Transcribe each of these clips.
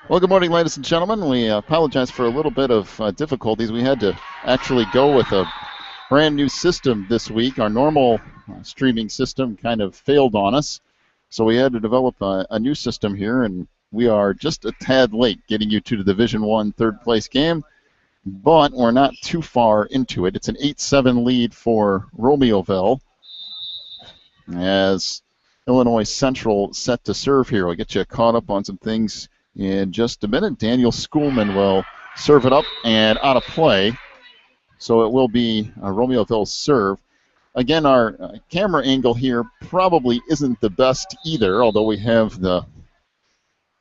Well, good morning, ladies and gentlemen. We apologize for a little bit of difficulties. We had to actually go with a brand new system this week. Our normal streaming system kind of failed on us, so we had to develop a new system here, and we are just a tad late getting you to the Division I third place game, but we're not too far into it. It's an 8-7 lead for Romeoville as Illinois Central set to serve here. We'll get you caught up on some things in just a minute. Daniel Schoolman will serve it up and out of play. So it will be a Romeoville serve. Again, our camera angle here probably isn't the best either, although we have the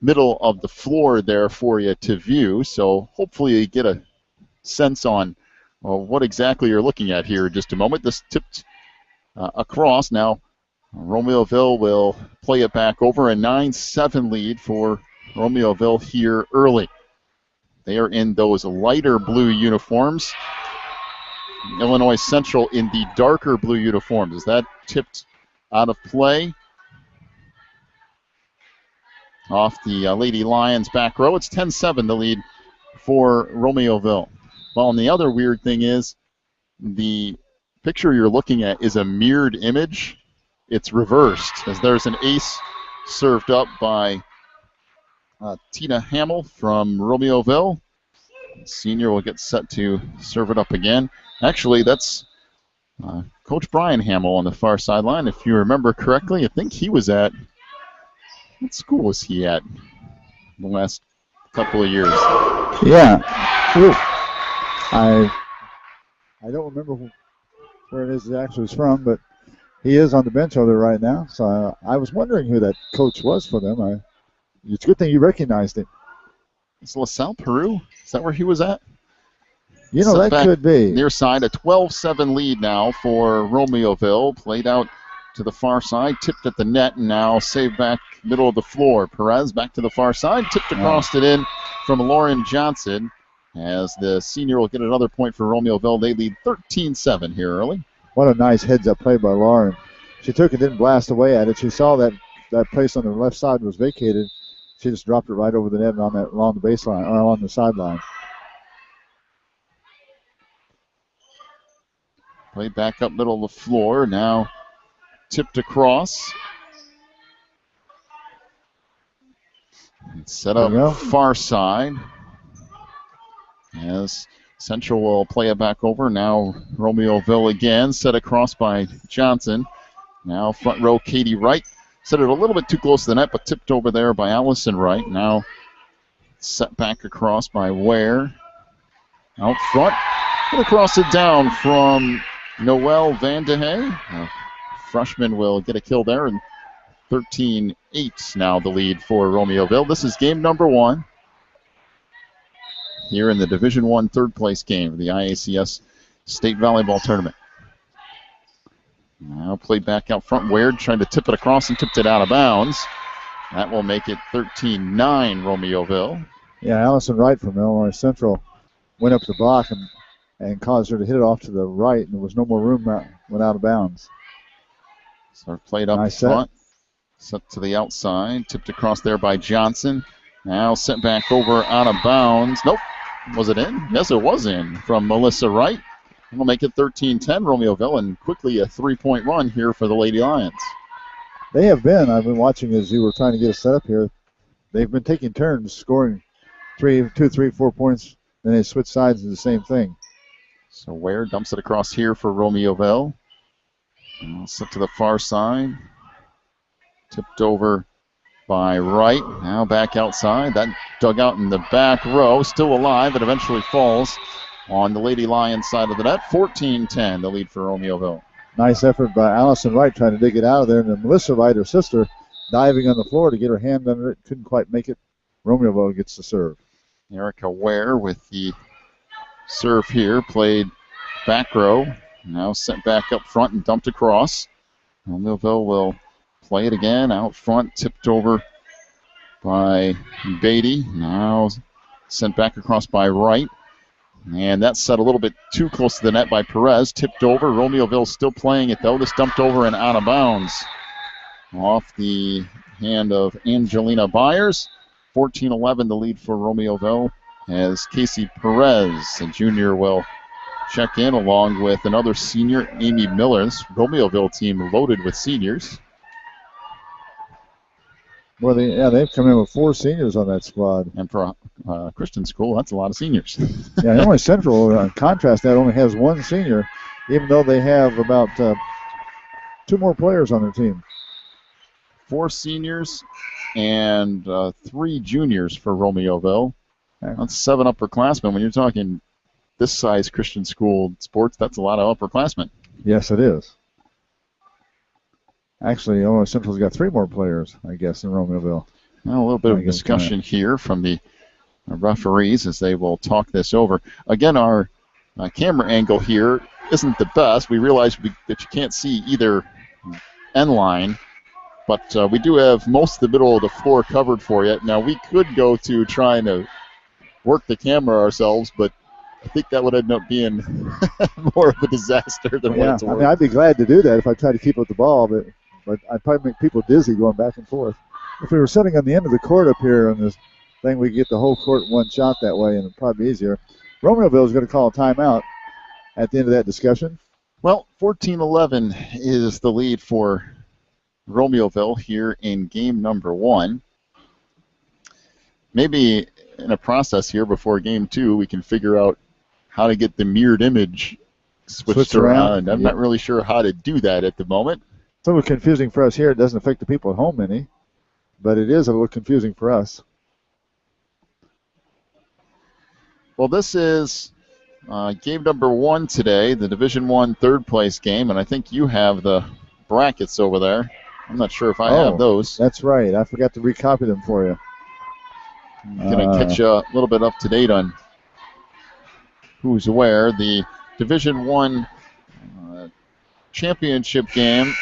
middle of the floor there for you to view. So hopefully you get a sense on what exactly you're looking at here in just a moment. This tipped across. Now Romeoville will play it back over. A 9-7 lead for Romeoville here early. They are in those lighter blue uniforms. Illinois Central in the darker blue uniforms. Is that tipped out of play? Off the Lady Lions back row. It's 10-7 the lead for Romeoville. Well, and the other weird thing is the picture you're looking at is a mirrored image. It's reversed as there's an ace served up by Tina Hamill from Romeoville. Senior will get set to serve it up again. Actually, that's Coach Brian Hamill on the far sideline. If you remember correctly, I think he was at, what school was he at the last couple of years? Yeah. Ooh. I don't remember where it is he actually is from, but he is on the bench over there right now. So I was wondering who that coach was for them. It's a good thing you recognized him. It's LaSalle, Peru. Is that where he was at? You know, that could be. Near side, a 12-7 lead now for Romeoville. Played out to the far side, tipped at the net, and now saved back middle of the floor. Perez back to the far side, tipped across it in from Lauren Johnson. As the senior will get another point for Romeoville. They lead 13-7 here early. What a nice heads-up play by Lauren. She took it, didn't blast away at it. She saw that place on the left side was vacated. She just dropped it right over the net and along the baseline, or along the sideline. Play back up middle of the floor. Now tipped across. Set up far side. As Central will play it back over. Now Romeoville again. Set across by Johnson. Now front row Katie Wright. Set it a little bit too close to the net, but tipped over there by Allison Wright. Now set back across by Ware. Out front. Going to cross it down from Noelle Vandehey. Freshman will get a kill there, and 13-8 now the lead for Romeoville. This is game number 1 here in the Division I third place game of the IACS State Volleyball Tournament. Now played back out front. Ware trying to tip it across and tipped it out of bounds. That will make it 13-9 Romeoville. Yeah, Allison Wright from Illinois Central went up the block and caused her to hit it off to the right, and there was no more room, went out of bounds. So played up front, set to the outside, tipped across there by Johnson. Now sent back over out of bounds. Nope. Was it in? Yes, it was in from Melissa Wright. We'll make it 13-10 Romeoville, and quickly a 3-point run here for the Lady Lions. They have been. I've been watching as you were trying to get us set up here. They've been taking turns scoring 2, 3, 4 points, then they switch sides and do the same thing. So Ware dumps it across here for Romeoville. Set to the far side. Tipped over by Wright. Now back outside. That dug out in the back row. Still alive, but eventually falls on the Lady Lions side of the net. 14-10, the lead for Romeoville. Nice effort by Allison Wright trying to dig it out of there. And then Melissa Wright, her sister, diving on the floor to get her hand under it. Couldn't quite make it. Romeoville gets the serve. Erica Ware with the serve here. Played back row. Now sent back up front and dumped across. Romeoville will play it again out front. Tipped over by Beatty. Now sent back across by Wright. And that's set a little bit too close to the net by Perez. Tipped over. Romeoville still playing it, though. This dumped over and out of bounds. Off the hand of Angelina Byers. 14-11 the lead for Romeoville as Casey Perez, a junior, will check in along with another senior, Amy Miller. This Romeoville team loaded with seniors. Well, they've come in with 4 seniors on that squad. And for Christian school, that's a lot of seniors. Yeah, Illinois Central, in contrast, that only has 1 senior, even though they have about 2 more players on their team. 4 seniors and 3 juniors for Romeoville. That's 7 upperclassmen. When you're talking this size Christian school sports, that's a lot of upperclassmen. Yes, it is. Actually, Illinois Central's got 3 more players, I guess, in Romeoville. Well, a little bit of discussion here from the referees as they will talk this over. Again, our camera angle here isn't the best. We realize that you can't see either end line, but we do have most of the middle of the floor covered for you. Now, we could go to trying to work the camera ourselves, but I think that would end up being more of a disaster than what it's worth. I mean, I'd be glad to do that if I tried to keep up the ball, but I'd probably make people dizzy going back and forth. If we were sitting on the end of the court up here on this thing, we could get the whole court in one shot that way, and it'd probably be easier. Romeoville is going to call a timeout at the end of that discussion. Well, 14-11 is the lead for Romeoville here in game number 1. Maybe in a process here before game 2, we can figure out how to get the mirrored image switched around. I'm not really sure how to do that at the moment. It's a little confusing for us here. It doesn't affect the people at home any, but it is a little confusing for us. Well, this is game number 1 today, the Division I third place game, and I think you have the brackets over there. I'm not sure if I have those. That's right. I forgot to recopy them for you. I'm going to catch you a little bit up to date on who's where. The Division I championship game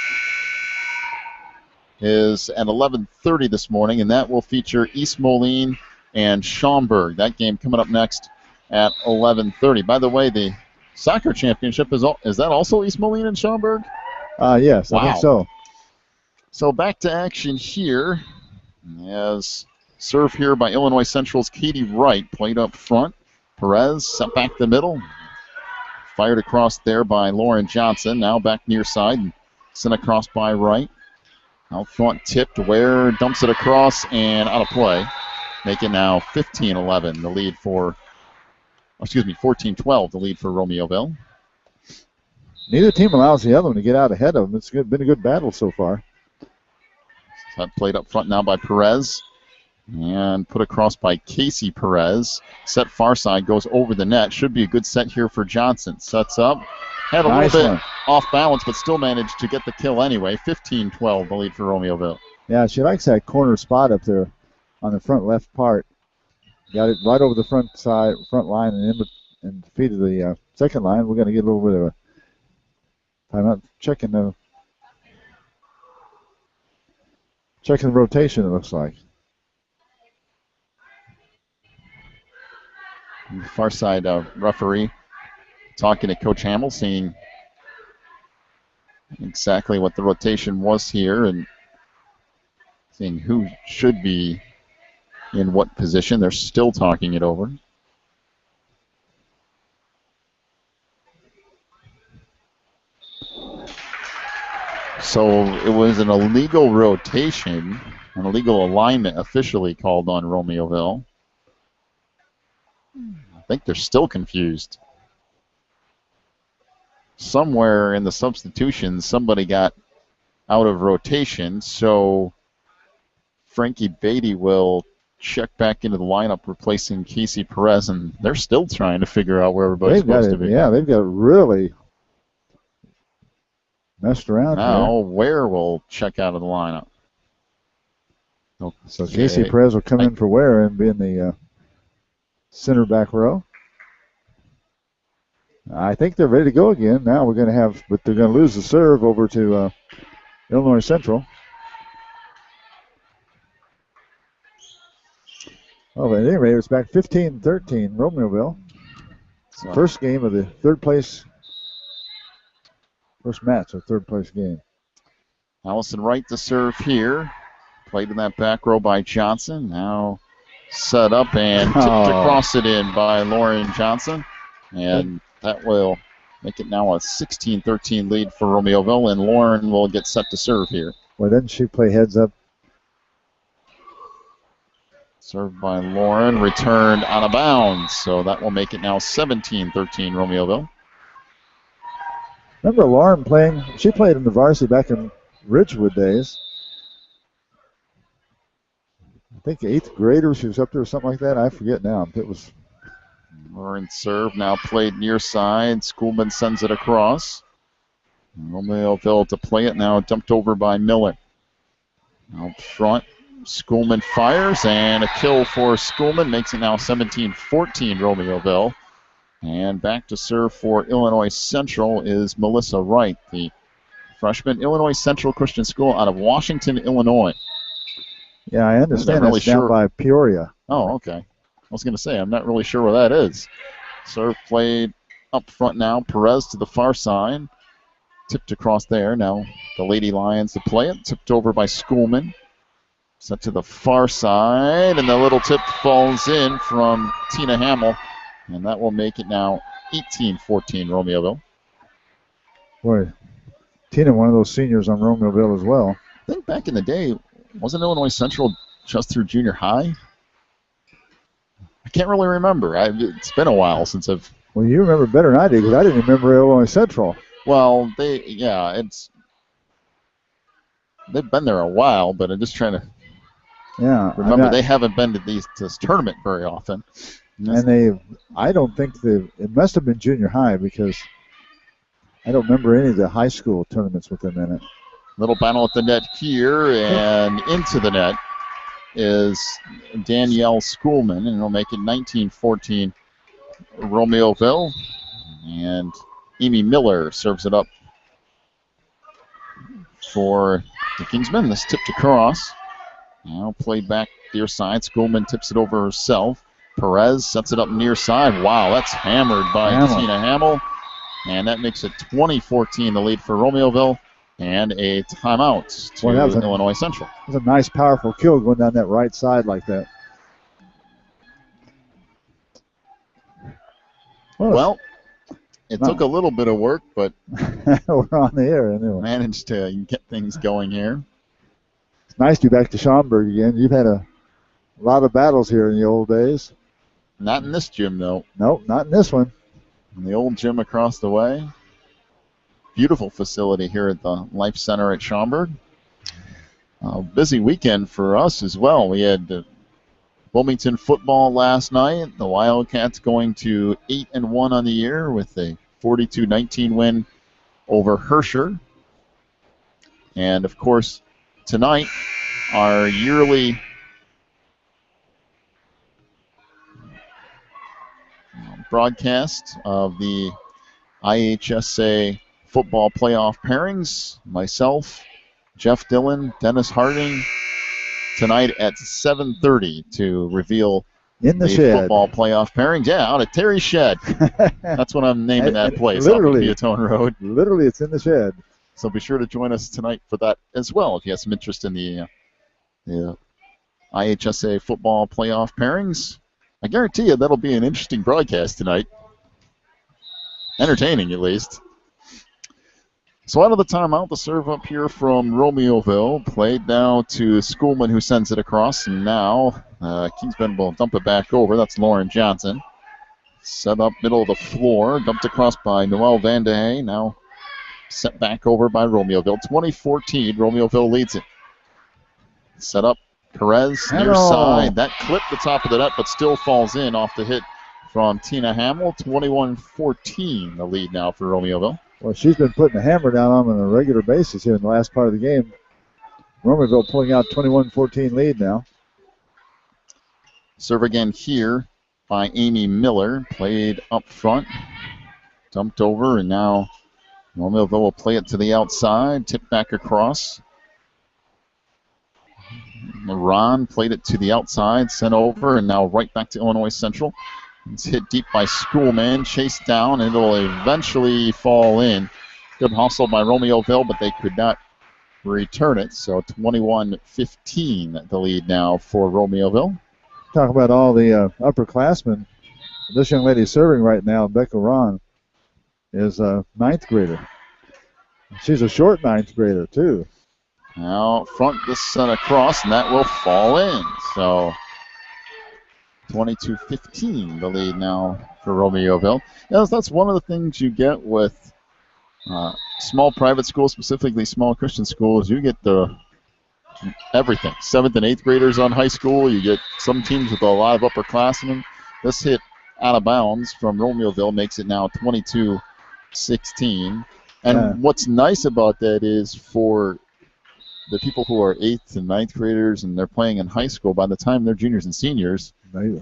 is at 11:30 this morning, and that will feature East Moline and Schaumburg. That game coming up next at 11:30. By the way, the soccer championship is that also East Moline and Schaumburg? Yes, wow. I think so. So back to action here as serve here by Illinois Central's Katie Wright, played up front. Perez set back the middle. Fired across there by Lauren Johnson. Now back near side and sent across by Wright. Out front tipped. Ware dumps it across and out of play. Make it now 15-11, the lead for, 14-12, the lead for Romeoville. Neither team allows the other one to get out ahead of them. It's been a good battle so far. That played up front now by Perez. And put across by Casey Perez. Set far side, goes over the net. Should be a good set here for Johnson. Sets up. Had a little bit off balance, but still managed to get the kill anyway. 15-12, the lead for Romeoville. Yeah, she likes that corner spot up there on the front left part. Got it right over the front line, and defeated the second line. We're going to get a little bit of a timeout. Checking the rotation, it looks like. Far side referee talking to Coach Hamill, seeing exactly what the rotation was here and seeing who should be in what position. They're still talking it over. So it was an illegal rotation, an illegal alignment officially called on Romeoville. I think they're still confused. Somewhere in the substitution, somebody got out of rotation, so Frankie Beatty will check back into the lineup, replacing Casey Perez, and they're still trying to figure out where everybody's supposed to be. Yeah, they've got really messed around now, Ware will check out of the lineup. Okay. So Casey Perez will come in for Ware and be in the center back row. I think they're ready to go again. Now we're going to have, but they're going to lose the serve over to Illinois Central. Oh, at any rate, it's back 15-13, Romeoville. So first game of the first match of third place game. Allison Wright to serve here. Played in that back row by Johnson. Now set up and tipped across it in by Lauren Johnson. And that will make it now a 16-13 lead for Romeoville, and Lauren will get set to serve here. Well, didn't she play heads up? Served by Lauren, returned out of bounds. So that will make it now 17-13 Romeoville. Remember Lauren playing? She played in the varsity back in Ridgewood days. I think 8th grader, she was up there or something like that. I forget now. It was. Lauren serve, now played near side. Schoolman sends it across. Romeoville to play it, now dumped over by Miller. Out front, Schoolman fires, and a kill for Schoolman makes it now 17-14 Romeoville. And back to serve for Illinois Central is Melissa Wright, the freshman, Illinois Central Christian School out of Washington, Illinois. Yeah, I understand that's down by Peoria. Oh, okay. I was going to say, I'm not really sure where that is. Serve played up front now. Perez to the far side. Tipped across there. Now the Lady Lions to play it. Tipped over by Schoolman. Set to the far side, and the little tip falls in from Tina Hamill. And that will make it now 18-14 Romeoville. Boy, Tina, one of those seniors on Romeoville as well. I think back in the day, wasn't Illinois Central just through junior high? I can't really remember. It's been a while since I've... Well, you remember better than I did, because I didn't remember Illinois Central. Well, they've been there a while, but I'm just trying to remember they haven't been to this tournament very often. And I don't think it must have been junior high, because I don't remember any of the high school tournaments with them in it. Little battle at the net here, and into the net is Danielle Schoolman, and it'll make it 19-14 Romeoville. And Amy Miller serves it up for the Kingsmen. This tipped across. Now played back near side. Schoolman tips it over herself. Perez sets it up near side. Wow, that's hammered by Tina Hamill. And that makes it 20-14, the lead for Romeoville. And a timeout to Illinois Central. It was a nice, powerful kill going down that right side like that. Well, it took a little bit of work, but we're on the air anyway. Managed to get things going here. It's nice to be back to Schaumburg again. You've had a lot of battles here in the old days. Not in this gym, though. Nope, not in this one. In the old gym across the way. Beautiful facility here at the Life Center at Schaumburg. Busy weekend for us as well. We had Wilmington football last night. The Wildcats going to 8-1 on the year with a 42-19 win over Herscher. And, of course, tonight, our yearly broadcast of the IACS football playoff pairings. Myself, Jeff Dillon, Dennis Harding, tonight at 7:30 to reveal the football playoff pairings. Yeah, out at Terry's Shed. That's what I'm naming that place. Literally, off of Peatone Road. Literally, it's in the shed. So be sure to join us tonight for that as well if you have some interest in the IHSA football playoff pairings. I guarantee you that'll be an interesting broadcast tonight. Entertaining, at least. So out of the timeout, the serve up here from Romeoville. Played now to Schoolman, who sends it across. And now Kingsmen will dump it back over. That's Lauren Johnson. Set up middle of the floor. Dumped across by Noelle Vandehey. Now set back over by Romeoville. 20-14, Romeoville leads it. Set up Perez near side. That clipped the top of the net, but still falls in off the hit from Tina Hamill. 21-14, the lead now for Romeoville. Well, she's been putting the hammer down on a regular basis here in the last part of the game. Romeoville pulling out 21-14 lead now. Serve again here by Amy Miller. Played up front. Dumped over, and now Romeoville will play it to the outside. Tipped back across. Moran played it to the outside, sent over, and now right back to Illinois Central. It's hit deep by Schoolman, chased down, and it'll eventually fall in. Good hustle by Romeoville, but they could not return it. So 21-15, the lead now for Romeoville. Talk about all the upperclassmen. This young lady serving right now, Becca Ron, is a 9th grader. She's a short 9th grader, too. Now, front this sent across, and that will fall in. So, 22-15, the lead now for Romeoville. Yes, that's one of the things you get with small private schools, specifically small Christian schools. You get everything. 7th and 8th graders on high school. You get some teams with a lot of upperclassmen. This hit out of bounds from Romeoville makes it now 22-16. And what's nice about that is for the people who are 8th and 9th graders and they're playing in high school, by the time they're juniors and seniors,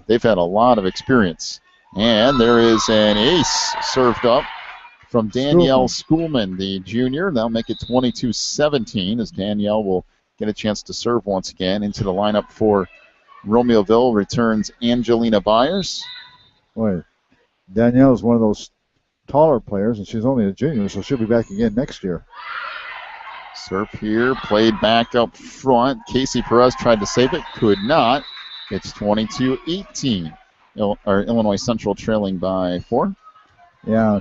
they've had a lot of experience. And there is an ace served up from Danielle Schoolman, the junior. They'll make it 22-17 as Danielle will get a chance to serve once again. Into the lineup for Romeoville returns Angelina Byers. Boy, Danielle is one of those taller players, and she's only a junior, so she'll be back again next year. Serve here, played back up front. Casey Perez tried to save it, could not. It's 22-18. Illinois Central trailing by 4. Yeah,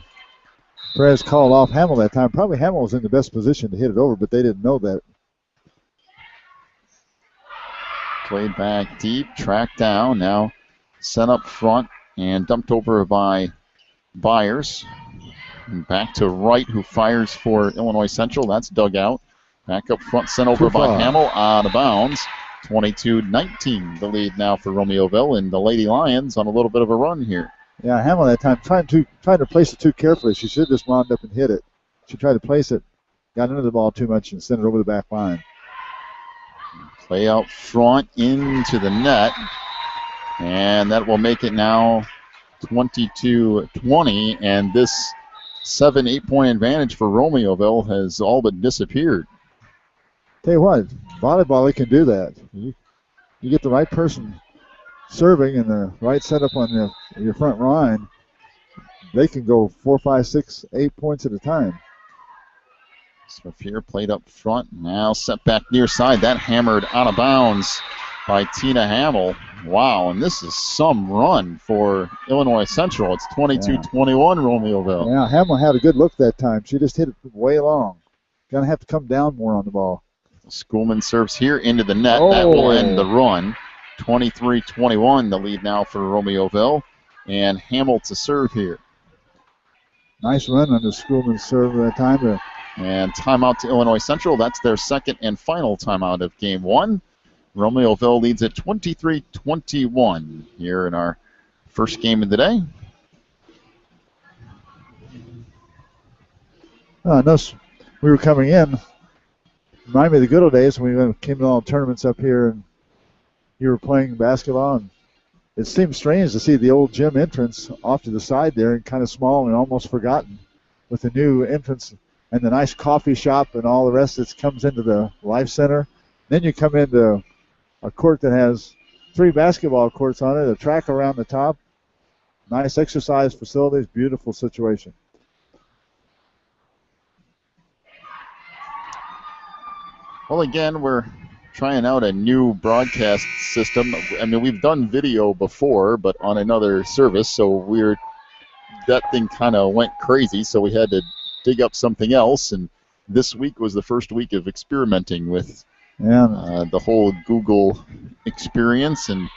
Perez called off Hamill that time. Probably Hamill was in the best position to hit it over, but they didn't know that. Played back deep, tracked down, now sent up front and dumped over by Byers. And back to Wright, who fires for Illinois Central. That's dug out. Back up front, sent over by Hamill, out of bounds. 22-19, the lead now for Romeoville, and the Lady Lions on a little bit of a run here. Yeah, Hamill that time trying to place it too carefully. She should have just wound up and hit it. She tried to place it, got into the ball too much, and sent it over the back line. Play out front into the net, and that will make it now 22-20, and this 7-8 point advantage for Romeoville has all but disappeared. Tell you what, volleyball, they can do that. You get the right person serving and the right setup on your front line, they can go 4, 5, 6, 8 points at a time. So here played up front, now set back near side. That hammered out of bounds by Tina Hamill. Wow, and this is some run for Illinois Central. It's 22-21 Romeoville. Yeah, Hamill had a good look that time. She just hit it way long. Going to have to come down more on the ball. Schoolman serves here into the net. That will end the run. 23-21, the lead now for Romeoville. And Hamill to serve here. Nice run on the Schoolman serve that time. And timeout to Illinois Central. That's their second and final timeout of game one. Romeoville leads at 23-21 here in our first game of the day. We were coming in. Remind me of the good old days when we came to all tournaments up here and you were playing basketball. And it seemed strange to see the old gym entrance off to the side there and kind of small and almost forgotten with the new entrance and the nice coffee shop and all the rest that comes into the Life Center. Then you come into a court that has 3 basketball courts on it, a track around the top, nice exercise facilities, beautiful situation. Well, again, we're trying out a new broadcast system. I mean, we've done video before, but on another service, so that thing kind of went crazy, so we had to dig up something else, and this week was the first week of experimenting with the whole Google experience. And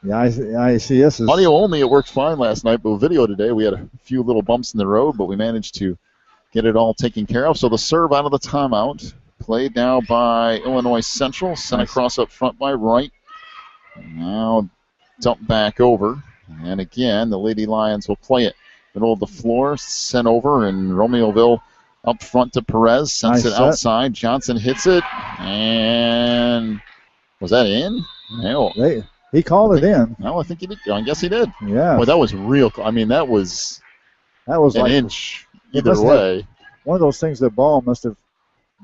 the IACS is audio only. It worked fine last night, but with video today, we had a few little bumps in the road, but we managed to get it all taken care of. So the serve out of the timeout, played now by Illinois Central, sent across up front by Wright. Now dump back over, and again the Lady Lions will play it middle of the floor, sent over, and Romeoville up front to Perez, sends it outside. Johnson hits it, and was that in? No. He called it in. No, I think he did. I guess he did. Yeah. Boy, that was real. I mean, that was an like inch either way. One of those things, the ball must have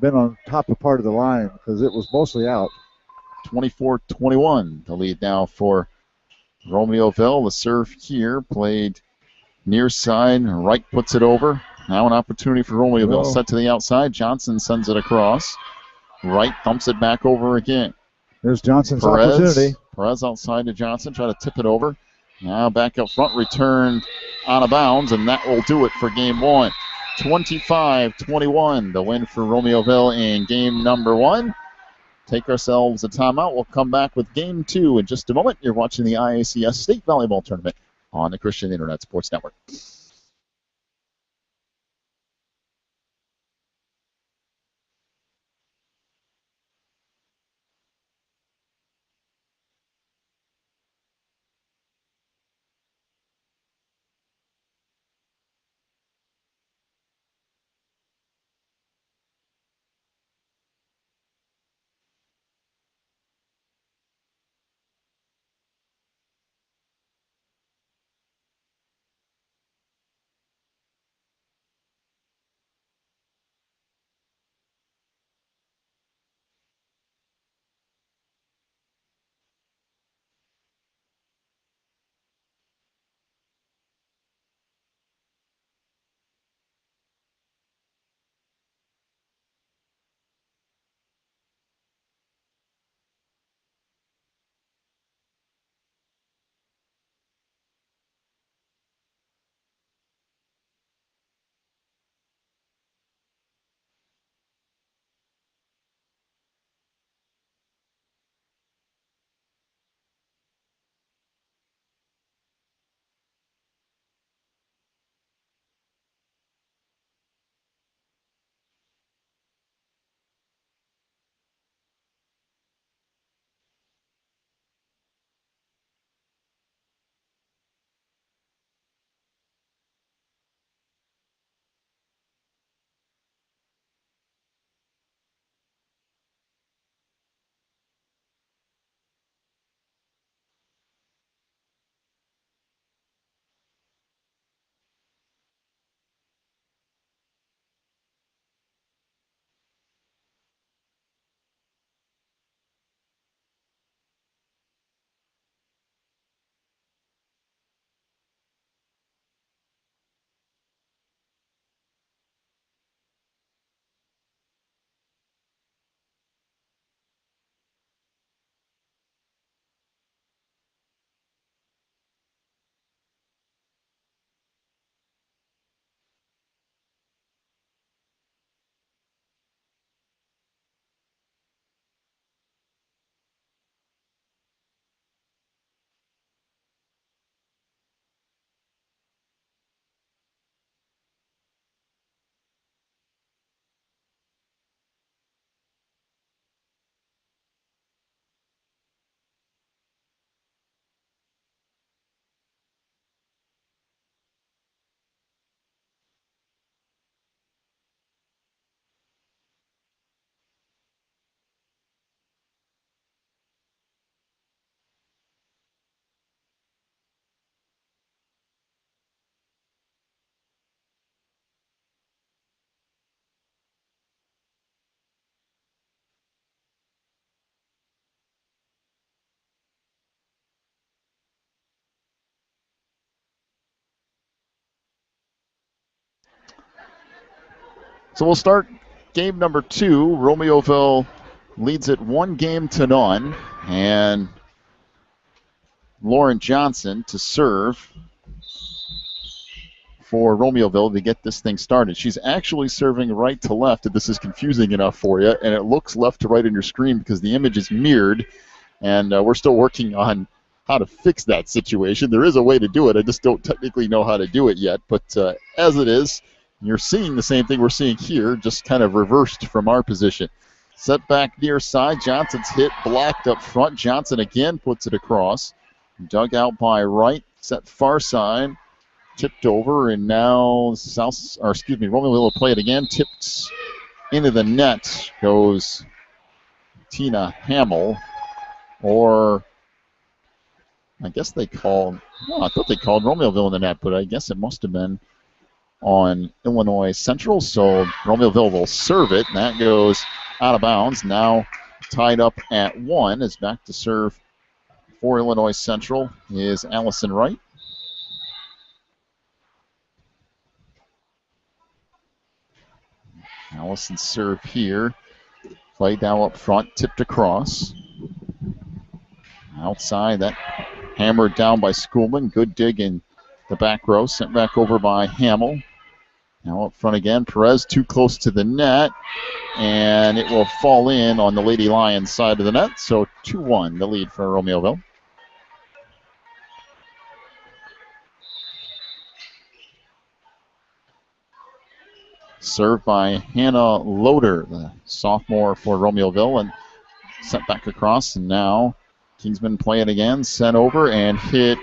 been on top of part of the line because it was mostly out. 24-21, the lead now for Romeoville. The serve here played near side. Wright puts it over. Now an opportunity for Romeoville. Set to the outside. Johnson sends it across. Wright thumps it back over again. There's Johnson's opportunity. Perez outside to Johnson, try to tip it over. Now back up front, returned out of bounds, and that will do it for game one. 25-21, the win for Romeoville in game number one. Take ourselves a timeout. We'll come back with game two in just a moment. You're watching the IACS State Volleyball Tournament on the Christian Internet Sports Network. So we'll start game number two. Romeoville leads it 1-0. And Lauren Johnson to serve for Romeoville to get this thing started. She's actually serving right to left, if this is confusing enough for you, and it looks left to right on your screen because the image is mirrored, and we're still working on how to fix that situation. There is a way to do it. I just don't technically know how to do it yet, but as it is, you're seeing the same thing we're seeing here, just kind of reversed from our position. Set back near side. Johnson's hit, blocked up front. Johnson again puts it across. Dug out by right, set far side. Tipped over, and now Romeoville will play it again. Tipped into the net goes Tina Hamill, or I guess I thought they called Romeoville in the net, but I guess it must have been on Illinois Central. So Romeoville will serve it, and that goes out of bounds. Now tied up at 1 is back to serve for Illinois Central is Allison Wright. Allison's serve here. Played now up front, tipped across. Outside, that hammered down by Schoolman. Good dig in the back row. Sent back over by Hamill. Now up front again. Perez too close to the net. And it will fall in on the Lady Lions side of the net. So 2-1, the lead for Romeoville. Served by Hannah Loader, the sophomore for Romeoville, and sent back across. And now Kingsman play it again, sent over and hit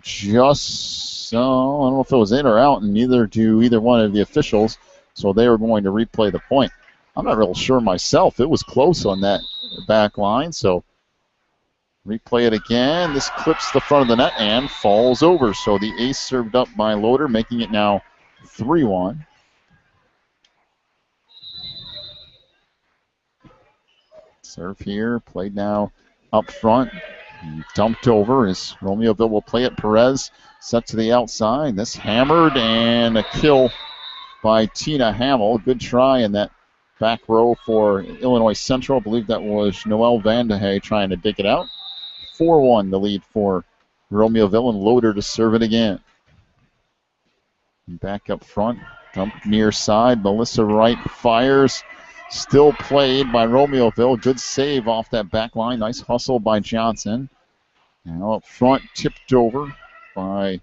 just, I don't know if it was in or out, and neither do either one of the officials. So they are going to replay the point. I'm not real sure myself. It was close on that back line, so replay it again. This clips the front of the net and falls over. So the ace served up by Loader, making it now 3-1. Serve here, played now up front. Dumped over as Romeoville will play it. Perez set to the outside. This hammered and a kill by Tina Hamill. Good try in that back row for Illinois Central. I believe that was Noelle Vandehay trying to dig it out. 4-1 the lead for Romeoville, and Loader to serve it again. Back up front, dump near side. Melissa Wright fires. Still played by Romeoville. Good save off that back line. Nice hustle by Johnson. Now up front, tipped over by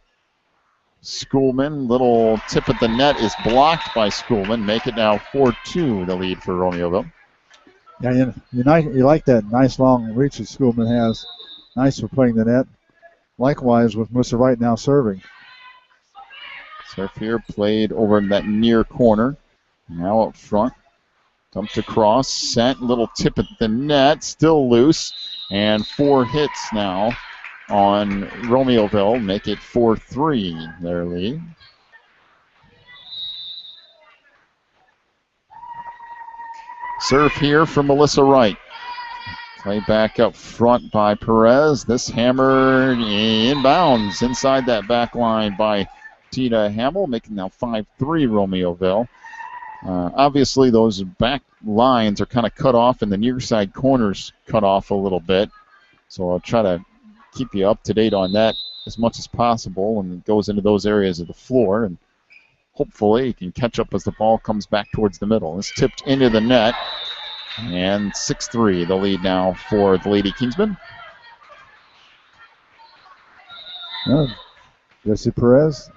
Schoolman. Little tip at the net is blocked by Schoolman. Make it now 4-2, the lead for Romeoville. Yeah, you like that nice long reach that Schoolman has. Nice for playing the net. Likewise with Melissa Wright now serving. Serve here, played over in that near corner. Now up front. Dumped across, sent, little tip at the net, still loose, and 4 hits now on Romeoville, make it 4-3, their lead. Serve here from Melissa Wright. Play back up front by Perez. This hammered inbounds inside that back line by Tina Hamill, making now 5-3 Romeoville. Obviously, those back lines are kind of cut off, and the near side corners cut off a little bit. So I'll try to keep you up to date on that as much as possible, and it goes into those areas of the floor. And hopefully, you can catch up as the ball comes back towards the middle. It's tipped into the net, and 6-3, the lead now for the Lady Kingsmen. Jesse Perez.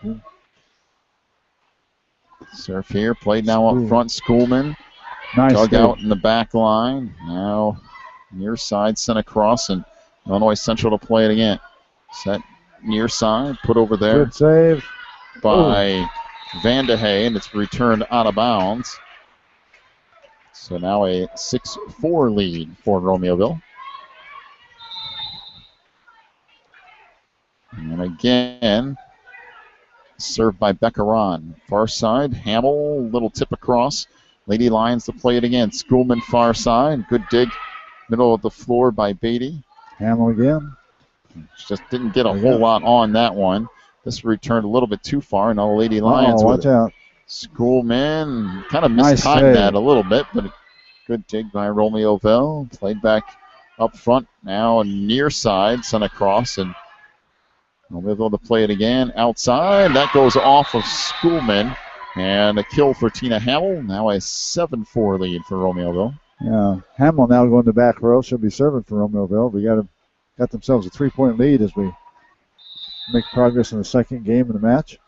Serve here, played now up front. Schoolman Nice dug move. out in the back line. Now near side, sent across, and Illinois Central to play it again. Set near side, put over there Good save. by Vandehay, and it's returned out of bounds. So now a 6-4 lead for Romeoville. And again, served by Beccaron. Far side, Hamill, little tip across. Lady Lions to play it again. Schoolman far side. Good dig, middle of the floor by Beatty. Hamill again. Just didn't get a whole lot on that one. This returned a little bit too far, and all Lady Lions with watch it. out. Schoolman kind of Nice mistimed save. that a little bit, but a good dig by Romeoville. Played back up front. Now near side, sent across, and Romeoville to play it again. Outside, that goes off of Schoolman. And a kill for Tina Hamill. Now a 7-4 lead for Romeoville. Yeah, Hamill now going to back row. She'll be serving for Romeoville. We got themselves a 3-point lead as we make progress in the second game of the match.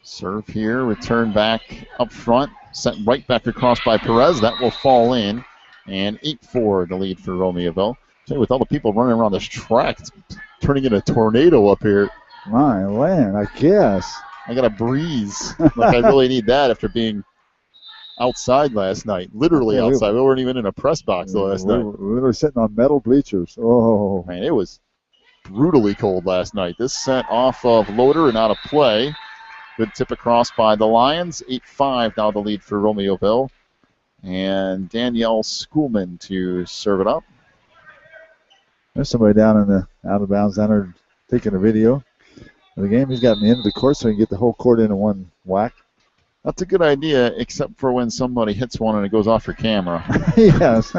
Serve here, return back up front. Sent right back across by Perez. That will fall in. And 8-4 the lead for Romeoville. With all the people running around this track, it's turning into a tornado up here. My land, I guess. I got a breeze. Like I really need that after being outside last night. Literally outside. We weren't even in a press box last night. We were sitting on metal bleachers. Oh. Man, it was brutally cold last night. This sent off of Loader and out of play. Good tip across by the Lions. 8-5 now the lead for Romeoville. And Danielle Schoolman to serve it up. There's somebody down in the out of bounds down there taking a video of the game. He's got in the end of the court so he can get the whole court into one whack. That's a good idea, except for when somebody hits one and it goes off your camera. Yes.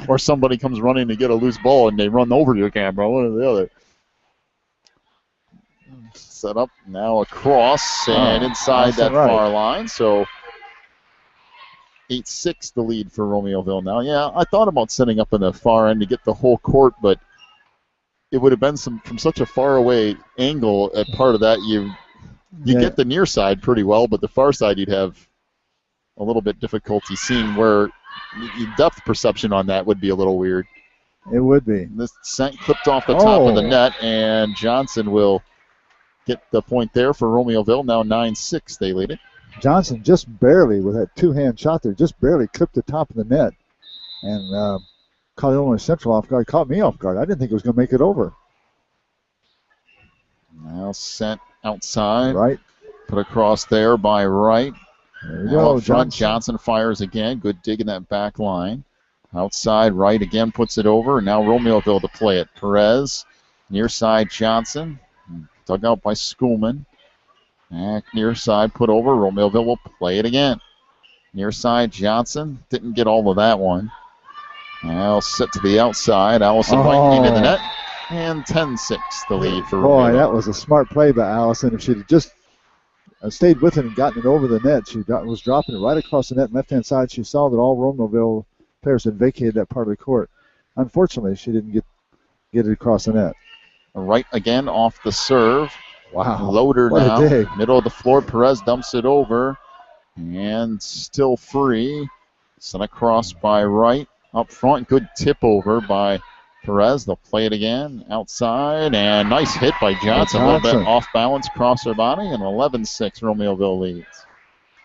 Or somebody comes running to get a loose ball and they run over your camera, one or the other. Set up, now across and inside that far line. So 8-6 the lead for Romeoville now. Yeah, I thought about setting up in the far end to get the whole court, but it would have been from such a far away angle at part of that. You get the near side pretty well, but the far side you'd have a little bit difficulty seeing where the depth perception on that would be a little weird. It would be. This clipped off the top of the net, and Johnson will get the point there for Romeoville. Now 9-6 they lead it. Johnson just barely, with that two-hand shot there, just barely clipped the top of the net and caught Illinois Central off guard. Caught me off guard. I didn't think it was going to make it over. Now sent outside. Right. Put across there by Wright. There we now go, up front, Johnson fires again. Good dig in that back line. Outside, Wright again puts it over. Now Romeoville to play it. Perez, near side, Johnson. Dug out by Schoolman. Back near side, put over. Romeoville will play it again. Near side, Johnson. Didn't get all of that one. Now set to the outside. Allison Wright into the net. And 10-6 the lead for Romeoville. Boy, that was a smart play by Allison. If she'd just stayed with it and gotten it over the net, she was dropping it right across the net left-hand side. She saw that all Romeoville players had vacated that part of the court. Unfortunately, she didn't get it across the net. Right again off the serve. Wow. Loader what now. A dig. Middle of the floor. Perez dumps it over. And still free. Sent across by Wright. Up front. Good tip over by Perez. They'll play it again. Outside. And nice hit by Johnson. A little bit off balance. Cross her body. And 11-6 Romeoville leads.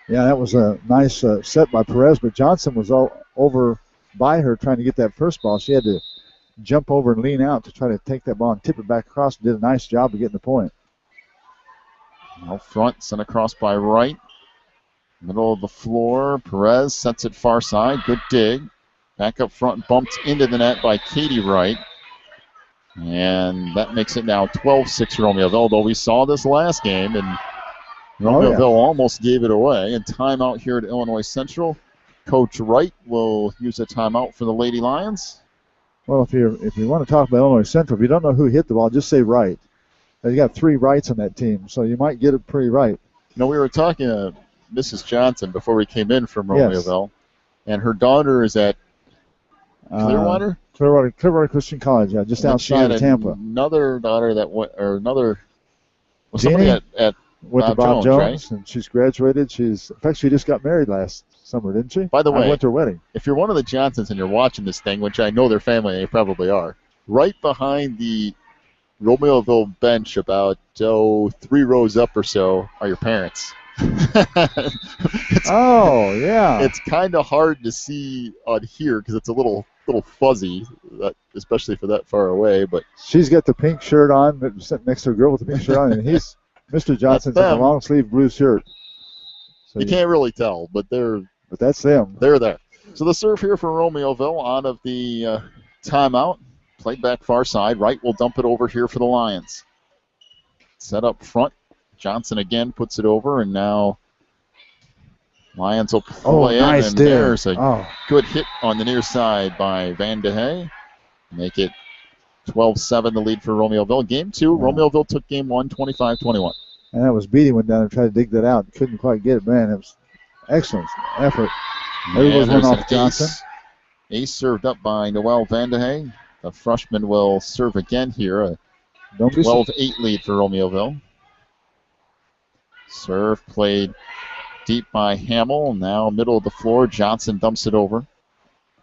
Yeah, that was a nice set by Perez. But Johnson was all over by her trying to get that first ball. She had to jump over and lean out to try to take that ball and tip it back across. Did a nice job of getting the point. Out front, sent across by Wright. Middle of the floor, Perez sets it far side. Good dig. Back up front, bumped into the net by Katie Wright. And that makes it now 12-6 Romeoville. Although we saw this last game, and Romeoville almost gave it away. And timeout here at Illinois Central. Coach Wright will use a timeout for the Lady Lions. Well, if you want to talk about Illinois Central, if you don't know who hit the ball, just say Wright. You got 3 Wrights on that team, so you might get it pretty right. You know, we were talking to Mrs. Johnson before we came in from Romeoville, and her daughter is at Clearwater? Clearwater Christian College, yeah, just outside of Tampa. Another daughter that went, or another, well, somebody at with Bob Jones, right? and she's graduated. In fact, she just got married last summer, didn't she? By the way, I went to her wedding. If you're one of the Johnsons and you're watching this thing, which I know their family, they probably are, right behind the Romeoville bench, about 3 rows up or so, are your parents. It's kind of hard to see on here because it's a little fuzzy, especially for that far away. But she's got the pink shirt on, sitting next to a girl with the pink shirt on, and Mr. Johnson's in a long sleeve blue shirt. So you can't really tell, but that's them. They're there. So the serve here for Romeoville out of the timeout. Played back far side. Wright will dump it over here for the Lions. Set up front. Johnson again puts it over, and now Lions will play it. Nice and dig. There's a good hit on the near side by Van de Hey. Make it 12-7 the lead for Romeoville. Game 2, Romeoville took game 1, 25-21. And that was Beatty went down and tried to dig that out. Couldn't quite get it. Man, it was excellent effort. Everyone went off Johnson. Ace served up by Noelle Van de Hey. The freshman will serve again here. A 12-8 lead for Romeoville. Serve played deep by Hamill. Now middle of the floor. Johnson dumps it over.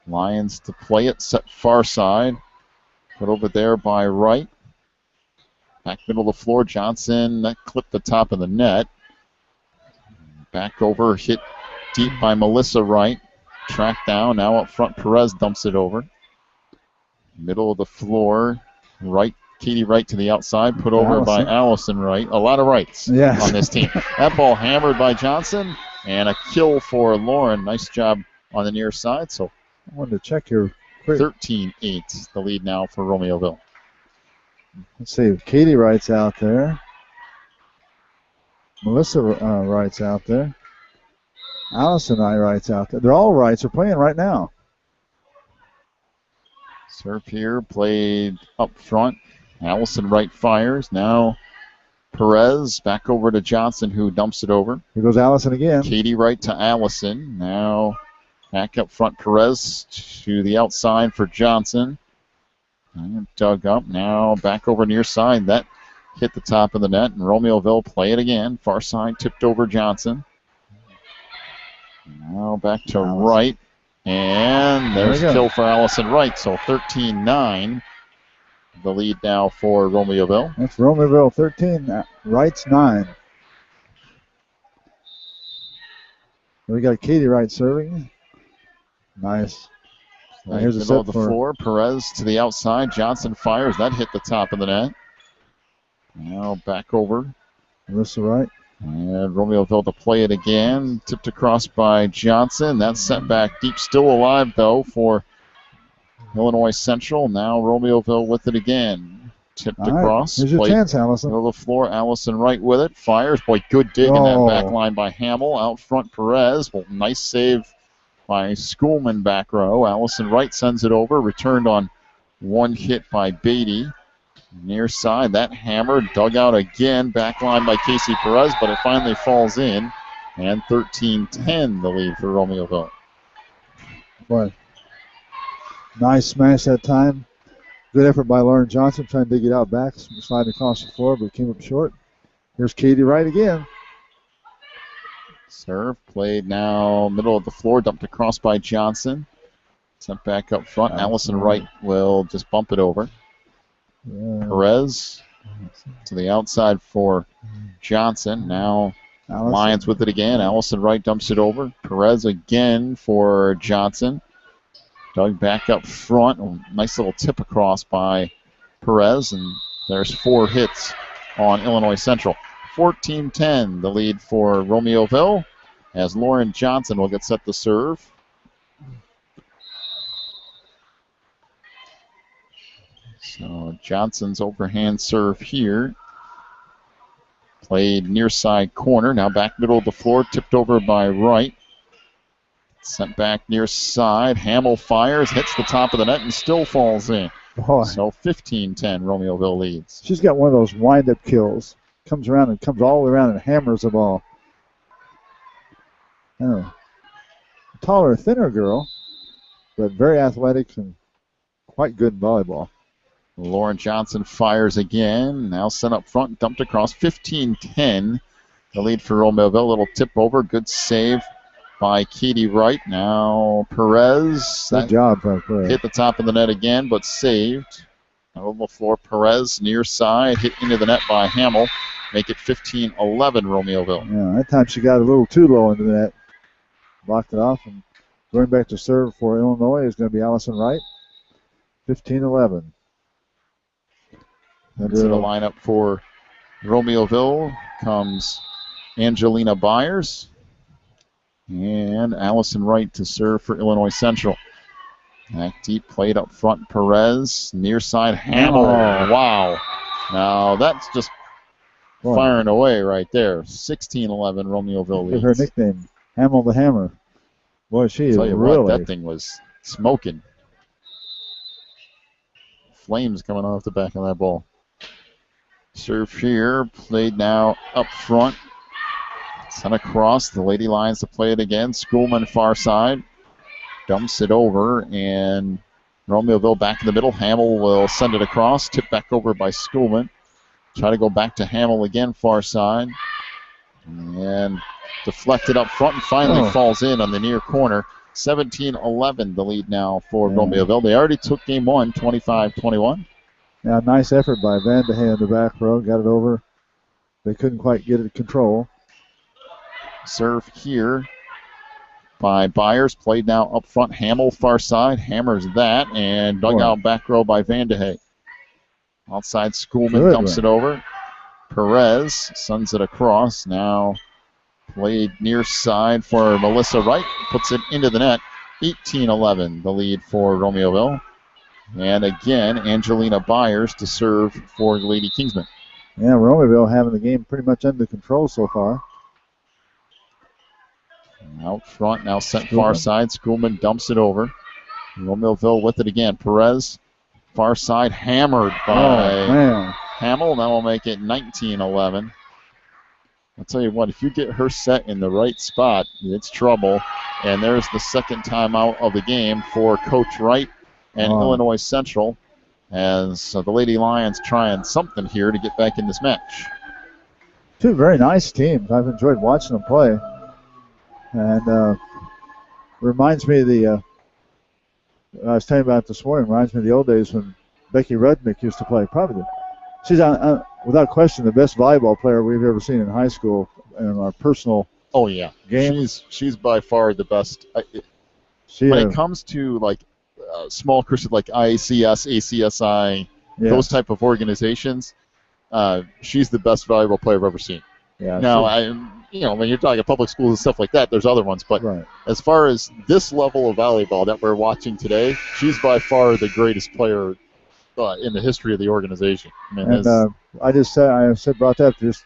Lions to play it. Set far side. Put over there by Wright. Back middle of the floor. Johnson that clipped the top of the net. Back over. Hit deep by Melissa Wright. Tracked down. Now up front. Perez dumps it over. Middle of the floor, Wright, Katie Wright to the outside, put over by Allison Wright. A lot of Wrights on this team. That ball hammered by Johnson, and a kill for Lauren. Nice job on the near side. So I wanted to check here. 13-8, the lead now for Romeoville. Let's see, Katie Wright's out there. Melissa Wright's out there. Allison Wright's out there. They're all Wrights. They're playing right now. Serve here, played up front. Allison Wright fires. Now Perez back over to Johnson, who dumps it over. Here goes Allison again. Katie Wright to Allison. Now back up front, Perez to the outside for Johnson. And dug up. Now back over near side. That hit the top of the net, and Romeoville play it again. Far side tipped over Johnson. Now back to Wright. And there's a kill for Allison Wright. So 13-9. The lead now for Romeoville. That's Romeoville 13, Wright's 9. We got Katie Wright serving. Nice. Now here's a set of the floor. Perez to the outside. Johnson fires. That hit the top of the net. Now back over. Melissa Wright. And Romeoville to play it again. Tipped across by Johnson. That's set back deep. Still alive, though, for Illinois Central. Now Romeoville with it again. Tipped across. Here's your chance, Allison. Middle of the floor. Allison Wright with it. Fires. Boy, good dig in that back line by Hamill. Out front, Perez. Well, nice save by Schoolman back row. Allison Wright sends it over. Returned on one hit by Beatty. Near side, that hammer dug out again. Back line by Casey Perez, but it finally falls in. And 13-10, the lead for Romeoville. Boy, nice smash that time. Good effort by Lauren Johnson trying to dig it out back, sliding across the floor, but came up short. Here's Katie Wright again. Serve played now middle of the floor, dumped across by Johnson. Sent back up front. Allison Wright will just bump it over. Perez to the outside for Johnson. Now Lions with it again. Allison Wright dumps it over. Perez again for Johnson. Dug back up front. Nice little tip across by Perez. And there's 4 hits on Illinois Central. 14-10, the lead for Romeoville, as Lauren Johnson will get set to serve. So Johnson's overhand serve here. Played near side corner. Now back middle of the floor. Tipped over by Wright. Sent back near side. Hamill fires. Hits the top of the net and still falls in. Boy. So 15-10, Romeoville leads. She's got one of those wind-up kills. Comes around and comes all the way around and hammers the ball. Oh. Taller, thinner girl, but very athletic and quite good in volleyball. Lauren Johnson fires again. Now sent up front, dumped across. 15-10. The lead for Romeoville. Little tip over. Good save by Katie Wright. Now Perez. Good job by Perez. Hit the top of the net again, but saved. On the floor, Perez near side. Hit into the net by Hamill. Make it 15-11, Romeoville. Yeah, that time she got a little too low into the net. Blocked it off. And going back to serve for Illinois is going to be Allison Wright. 15-11. Into the lineup for Romeoville comes Angelina Byers. And Allison Wright to serve for Illinois Central. Back deep, played up front, Perez. Near side, Hamill. Oh, wow. Now that's just firing away right there. 16-11, Romeoville leads. Her nickname, Hamill the Hammer. Boy, she is tell you really. What, that thing was smoking. Flames coming off the back of that ball. Serve here, played now up front. Sent across, the Lady Lions to play it again. Schoolman far side. Dumps it over, and Romeoville back in the middle. Hamill will send it across. Tipped back over by Schoolman. Try to go back to Hamill again, far side. And deflected up front and finally falls in on the near corner. 17-11, the lead now for Romeoville. They already took game 1, 25-21. Yeah, nice effort by Van de Hey in the back row. Got it over. They couldn't quite get it to control. Serve here by Byers. Played now up front. Hamill far side. Hammers that. And dug out back row by Van de Hey. Outside Schoolman dumps it over. Perez sends it across. Now played near side for Melissa Wright. Puts it into the net. 18-11, the lead for Romeoville. And again, Angelina Byers to serve for Lady Kingsman. Yeah, Romeoville having the game pretty much under control so far. Out front, now sent far side. Schoolman dumps it over. Romeoville with it again. Perez, far side, hammered by Hamill. That will make it 19-11. I'll tell you what, if you get her set in the right spot, it's trouble. And there's the second timeout of the game for Coach Wright and Illinois Central, as the Lady Lions trying something here to get back in this match. Two very nice teams. I've enjoyed watching them play. And reminds me of the, I was telling you about it this morning, reminds me of the old days when Becky Rudnick used to play. She's without question the best volleyball player we've ever seen in high school in our personal game. She's by far the best. When it comes to like small Christian like IACS, ACSI, those type of organizations, she's the best volleyball player I've ever seen. Yeah, now, when you're talking public schools and stuff like that, there's other ones. But as far as this level of volleyball that we're watching today, she's by far the greatest player in the history of the organization. I mean, I brought that to just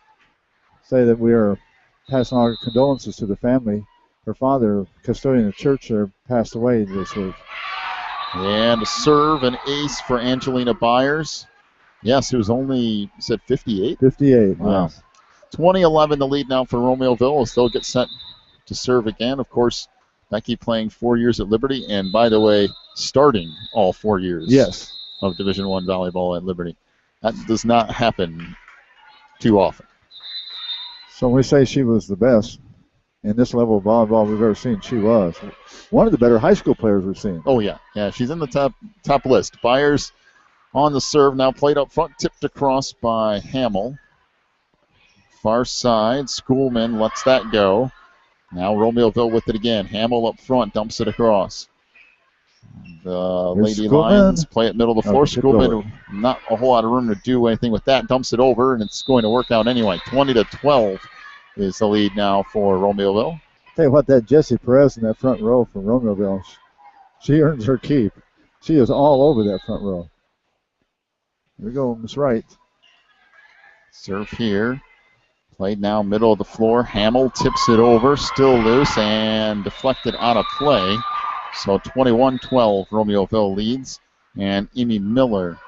say that we are passing our condolences to the family. Her father, custodian of the church, passed away this week. And a serve, an ace for Angelina Byers. Yes, who's only, said 58? 58, wow. Yes. 20-11 the lead now for Romeoville as they'll get set to serve again. Of course, Becky playing 4 years at Liberty, and by the way, starting all 4 years of Division I volleyball at Liberty. That does not happen too often. So when we say she was the best in this level of volleyball we've ever seen, she was one of the better high school players we've seen. Oh, yeah. Yeah, she's in the top list. Byers on the serve now, played up front, tipped across by Hamill. Far side, Schoolman lets that go. Now Romeoville with it again. Hamill up front, dumps it across. The Lady Lions play it middle of the floor. Schoolman, not a whole lot of room to do anything with that. Dumps it over, and it's going to work out anyway. 20-12 is the lead now for Romeoville. Tell you what, that Jessie Perez in that front row for Romeoville, she earns her keep. She is all over that front row. Here we go, Miss Wright. Serve here. Played now middle of the floor. Hamill tips it over, still loose, and deflected out of play. So 21-12, Romeoville leads. And Amy Miller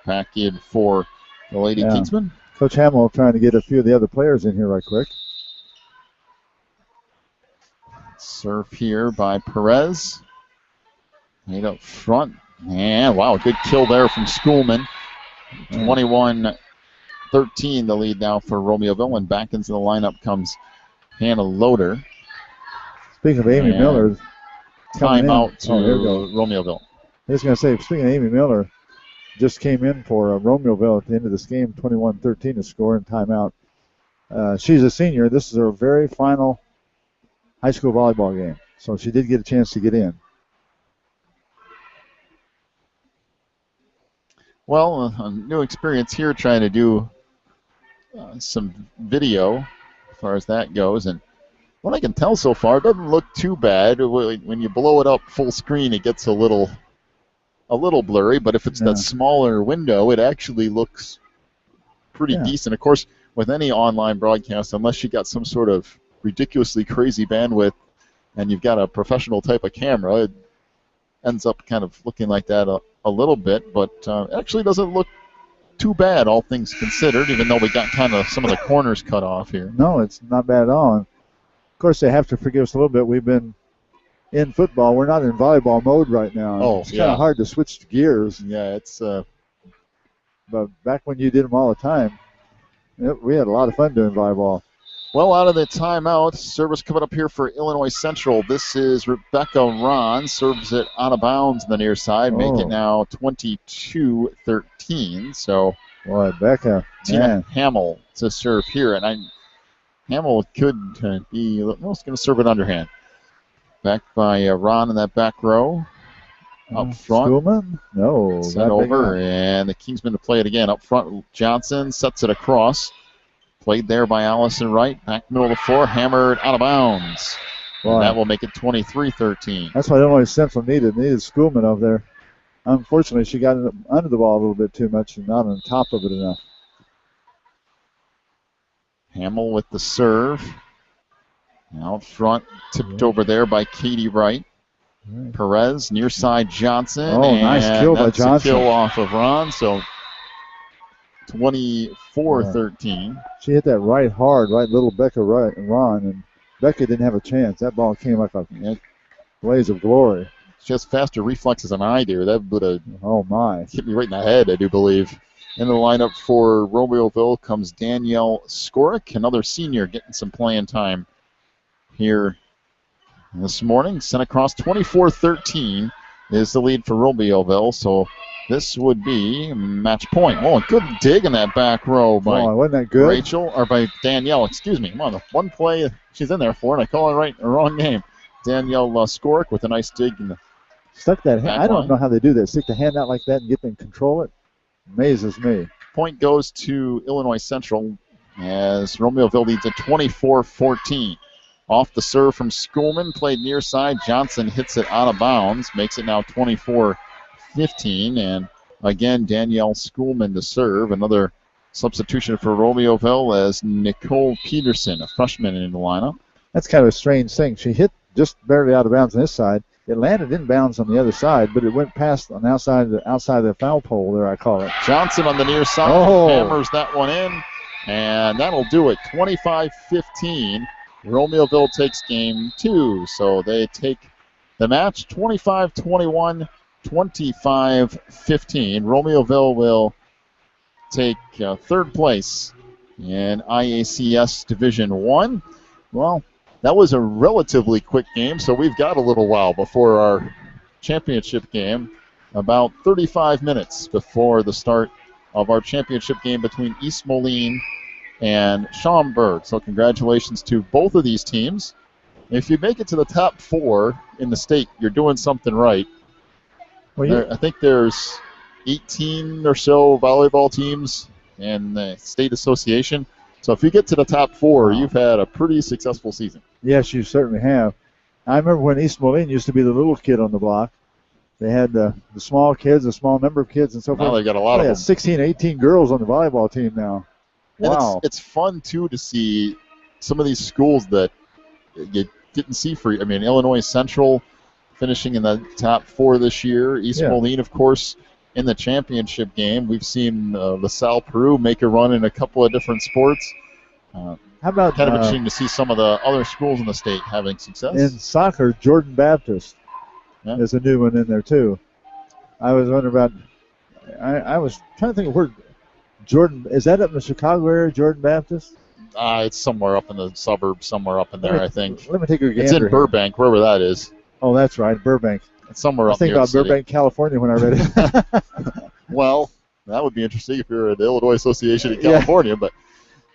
back in for the Lady Kingsmen. Coach Hamill trying to get a few of the other players in here right quick. Serve here by Perez. Made up front. And, wow, good kill there from Schoolman. 21-13, the lead now for Romeoville. And back into the lineup comes Hannah Loader. Speaking of Amy Miller. Timeout to Romeoville. I was going to say, speaking of Amy Miller, just came in for Romeoville at the end of this game, 21-13 to score and timeout. She's a senior. This is her very final high school volleyball game. So she did get a chance to get in. Well, a new experience here trying to do some video as far as that goes. And what I can tell so far, it doesn't look too bad. When you blow it up full screen, it gets a little blurry. But if it's that smaller window, it actually looks pretty decent. Of course, with any online broadcast, unless you got some sort of ridiculously crazy bandwidth and you've got a professional type of camera, it ends up kind of looking like that a little bit. But it actually doesn't look too bad, all things considered, even though we got kind of some of the corners cut off here. No, it's not bad at all. And of course, they have to forgive us a little bit. We've been in football. We're not in volleyball mode right now. Oh, it's kind of hard to switch gears. Yeah, it's. But back when you did them all the time, we had a lot of fun doing volleyball. Well, out of the timeout, service coming up here for Illinois Central. This is Rebecca Ron. Serves it out of bounds on the near side. Make it now 22-13. So, boy, Becca. Tina Hamill to serve here. And Hamill could be almost going to serve it underhand. Back by Ron in that back row. Up front. Schoolman? No. Sent over, and the Kingsmen to play it again. Up front, Johnson sets it across. Played there by Allison Wright. Back middle of the floor, hammered out of bounds. And that will make it 23-13. That's what Illinois Central needed. Needed Schoolman over there. Unfortunately, she got under the ball a little bit too much and not on top of it enough. Hamill with the serve. Out front, tipped over there by Katie Wright. Right. Perez, near side Johnson. Oh, nice kill by Johnson. That's a kill off of Ron, so 24-13. She hit that right hard, right little Becca Ron, and Becca didn't have a chance. That ball came like a blaze of glory. She has faster reflexes than I do. That would have hit me right in the head, I do believe. In the lineup for Romeoville comes Danielle Skorick, another senior getting some playing time here this morning. Sent across 24-13 is the lead for Romeoville, so this would be match point. Oh, good dig in that back row by wasn't that good? Rachel, or by Danielle, excuse me. Come on, the one play she's in there for, and I call it wrong name. Danielle Skorick with a nice dig in the stuck that hand. I don't know how they do that. Stick the hand out like that and get them to control it. Amazes me. Point goes to Illinois Central as Romeoville leads at 24-14. Off the serve from Schoolman, played near side. Johnson hits it out of bounds, makes it now 24-15. And again, Danielle Schoolman to serve. Another substitution for Romeoville as Nicole Peterson, a freshman in the lineup. That's kind of a strange thing. She hit just barely out of bounds on this side. It landed in bounds on the other side, but it went past on the outside of the foul pole there, I call it. Johnson on the near side hammers that one in, and that'll do it. 25-15. Romeoville takes game 2, so they take the match 25-21, 25-15. Romeoville will take third place in IACS Division 1. Well, that was a relatively quick game, so we've got a little while before our championship game, about 35 minutes before the start of our championship game between East Moline and Schaumburg. So congratulations to both of these teams. If you make it to the top 4 in the state, you're doing something right. Well, I think there's 18 or so volleyball teams in the state association. So if you get to the top 4, you've had a pretty successful season. Yes, you certainly have. I remember when East Moline used to be the little kid on the block. They had the small kids, a small number of kids, and so forth. Now they've got a lot of them. 16, 18 girls on the volleyball team now. Wow. And it's fun, too, to see some of these schools that you didn't see for, Illinois Central finishing in the top 4 this year. East Moline, of course, in the championship game. We've seen LaSalle Peru make a run in a couple of different sports. How about kind of interesting to see some of the other schools in the state having success. In soccer, Jordan Baptist is a new one in there, too. I was wondering about, I was trying to think of where Jordan, is that up in the Chicago area, Jordan Baptist? It's somewhere up in the suburbs, somewhere up in there, I think. Let me take a gander. It's in Burbank, wherever that is. Oh, that's right, Burbank. It's somewhere up near the city. I was thinking about Burbank, city. California when I read it. Well, that would be interesting if you're at the Illinois Association in California, but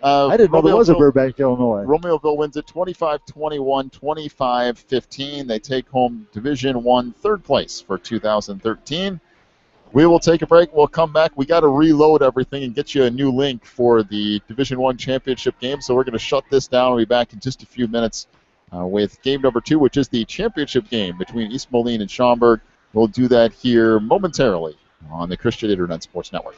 I didn't know there was a Burbank, Illinois. Romeoville wins it 25-21, 25-15. They take home Division 1 third place for 2013. We will take a break. We'll come back. We got to reload everything and get you a new link for the Division 1 championship game. So we're going to shut this down. We'll be back in just a few minutes with game number 2, which is the championship game between East Moline and Schaumburg. We'll do that here momentarily on the Christian Internet Sports Network.